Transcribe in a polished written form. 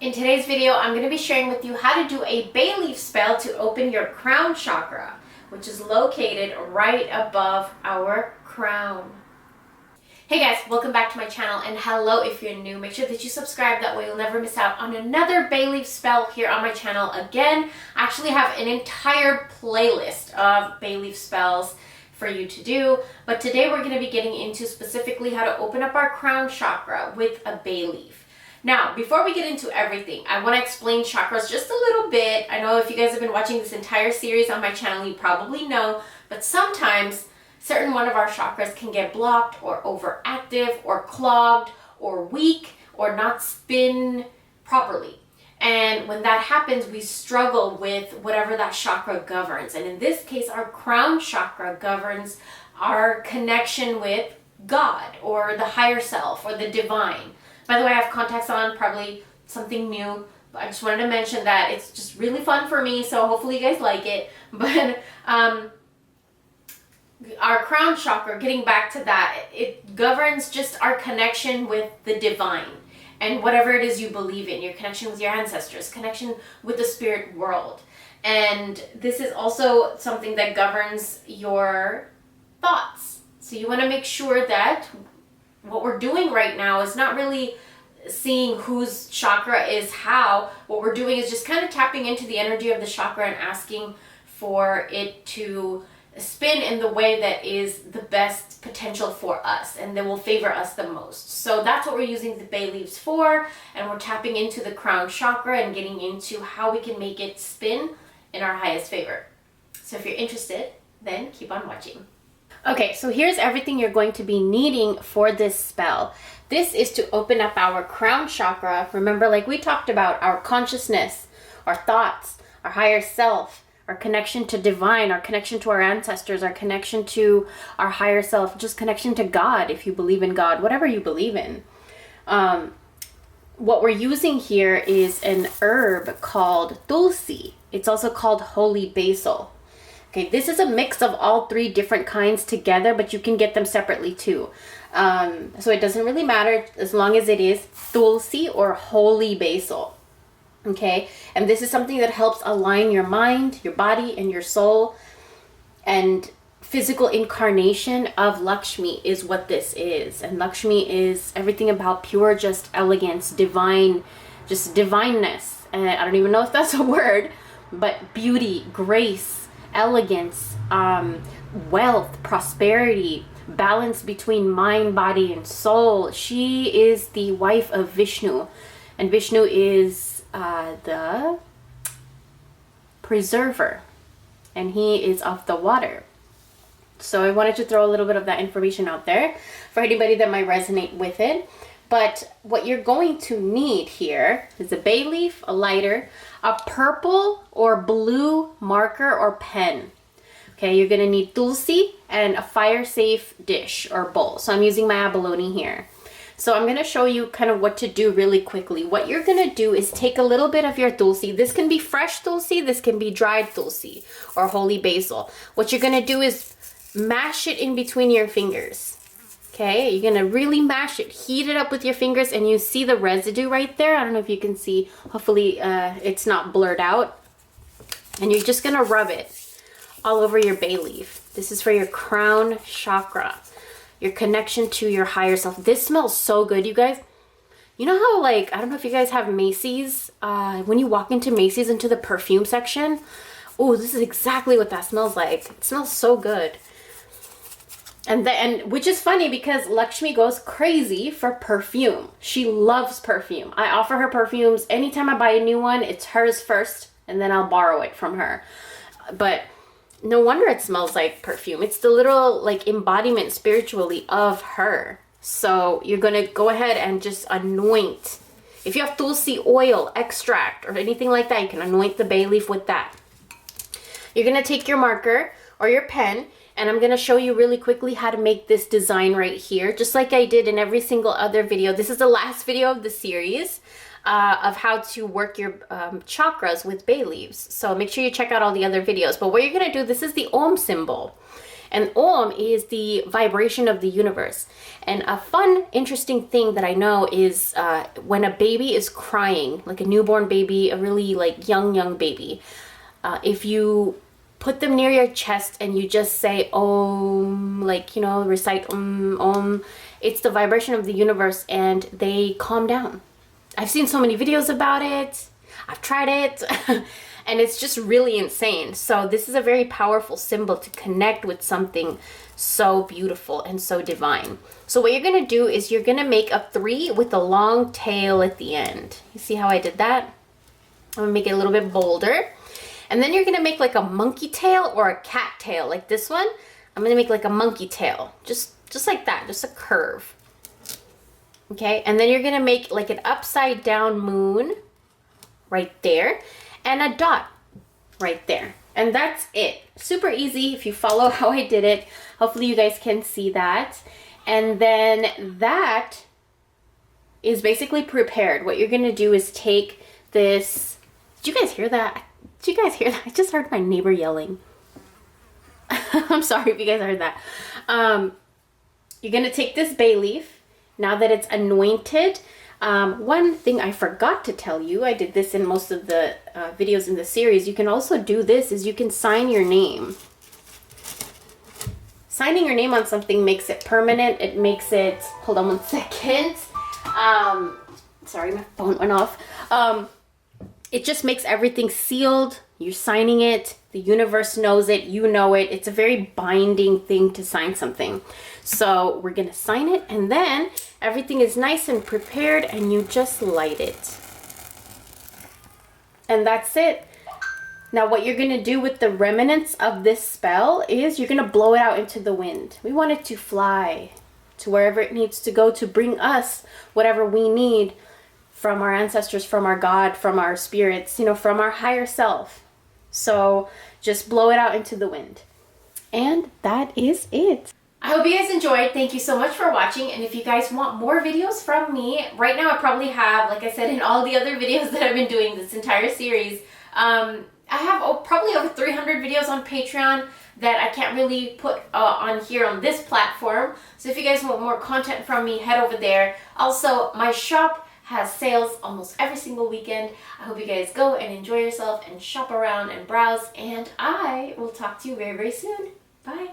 In today's video, I'm going to be sharing with you how to do a bay leaf spell to open your crown chakra, which is located right above our crown. Hey guys, welcome back to my channel, and hello if you're new. Make sure that you subscribe, that way you'll never miss out on another bay leaf spell here on my channel. Again, I actually have an entire playlist of bay leaf spells for you to do, but today we're going to be getting into specifically how to open up our crown chakra with a bay leaf. Now, before we get into everything, I want to explain chakras just a little bit. I know if you guys have been watching this entire series on my channel, you probably know, but sometimes certain one of our chakras can get blocked or overactive or clogged or weak or not spin properly. And when that happens, we struggle with whatever that chakra governs. And in this case, our crown chakra governs our connection with God or the higher self or the divine. By the way, I have contacts on, probably something new. But I just wanted to mention that it's just really fun for me, so hopefully you guys like it. But our crown chakra, getting back to that, it governs just our connection with the divine and whatever it is you believe in, your connection with your ancestors, connection with the spirit world. And this is also something that governs your thoughts. So you want to make sure that what we're doing right now is not really seeing whose chakra is how. What we're doing is just kind of tapping into the energy of the chakra and asking for it to spin in the way that is the best potential for us and that will favor us the most. So that's what we're using the bay leaves for, and we're tapping into the crown chakra and getting into how we can make it spin in our highest favor. So if you're interested, then keep on watching. Okay, so here's everything you're going to be needing for this spell. This is to open up our crown chakra. Remember, like we talked about, our consciousness, our thoughts, our higher self, our connection to divine, our connection to our ancestors, our connection to our higher self, just connection to God, if you believe in God, whatever you believe in. What we're using here is an herb called tulsi. It's also called holy basil. Okay, this is a mix of all three different kinds together, but you can get them separately too. So it doesn't really matter as long as it is tulsi or holy basil. Okay, and this is something that helps align your mind, your body, and your soul. And physical incarnation of Lakshmi is what this is. And Lakshmi is everything about pure, just elegance, divine, just divineness. And I don't even know if that's a word, but beauty, grace, elegance, wealth, prosperity, balance between mind, body, and soul. She is the wife of Vishnu, and Vishnu is the preserver, and he is of the water. So I wanted to throw a little bit of that information out there for anybody that might resonate with it. But what you're going to need here is a bay leaf, a lighter, a purple or blue marker or pen. Okay, you're gonna need tulsi and a fire-safe dish or bowl. So I'm using my abalone here. So I'm gonna show you kind of what to do really quickly. What you're gonna do is take a little bit of your tulsi. This can be fresh tulsi, this can be dried tulsi or holy basil. What you're gonna do is mash it in between your fingers. Okay, you're gonna really mash it, heat it up with your fingers, and you see the residue right there. I don't know if you can see, hopefully it's not blurred out. And you're just gonna rub it all over your bay leaf. This is for your crown chakra, your connection to your higher self. This smells so good, you guys. You know how, like, I don't know if you guys have Macy's, when you walk into Macy's into the perfume section, oh, this is exactly what that smells like. It smells so good. And which is funny because Lakshmi goes crazy for perfume. She loves perfume. I offer her perfumes. Anytime I buy a new one, it's hers first, and then I'll borrow it from her. But no wonder it smells like perfume. It's the literal, like, embodiment spiritually of her. So you're going to go ahead and just anoint. If you have tulsi oil, extract, or anything like that, you can anoint the bay leaf with that. You're going to take your marker or your pen, and I'm going to show you really quickly how to make this design right here, just like I did in every single other video. This is the last video of the series of how to work your chakras with bay leaves. So make sure you check out all the other videos. But what you're going to do, this is the Om symbol. And Om is the vibration of the universe. And a fun, interesting thing that I know is when a baby is crying, like a newborn baby, a really like young baby, if you put them near your chest and you just say Om, like, you know, recite Om, it's the vibration of the universe and they calm down. I've seen so many videos about it. I've tried it. And it's just really insane. So this is a very powerful symbol to connect with something so beautiful and so divine. So what you're gonna do is you're gonna make a 3 with a long tail at the end. You see how I did that? I'm gonna make it a little bit bolder. And then you're gonna make like a monkey tail or a cat tail, like this one. I'm gonna make like a monkey tail, just like that, just a curve. Okay, and then you're gonna make like an upside down moon right there and a dot right there. And that's it. Super easy if you follow how I did it. Hopefully you guys can see that. And then that is basically prepared. What you're gonna do is take this, did you guys hear that? Did you guys hear that? I just heard my neighbor yelling. I'm sorry if you guys heard that. You're gonna take this bay leaf, now that it's anointed. One thing I forgot to tell you, I did this in most of the videos in the series, you can also do this, is you can sign your name. Signing your name on something makes it permanent. It makes it, hold on one second. Sorry, my phone went off. It just makes everything sealed. You're signing it. The universe knows it. You know it. It's a very binding thing to sign something. So we're going to sign it, and then everything is nice and prepared, and you just light it. And that's it. Now what you're going to do with the remnants of this spell is you're going to blow it out into the wind. We want it to fly to wherever it needs to go to bring us whatever we need from our ancestors, from our God, from our spirits, you know, from our higher self. So just blow it out into the wind. And that is it. I hope you guys enjoyed. Thank you so much for watching. And if you guys want more videos from me, right now I probably have, like I said in all the other videos that I've been doing this entire series, I have probably over 300 videos on Patreon that I can't really put on here on this platform. So if you guys want more content from me, head over there. Also, my shop has sales almost every single weekend. I hope you guys go and enjoy yourself and shop around and browse. And I will talk to you very, very soon. Bye.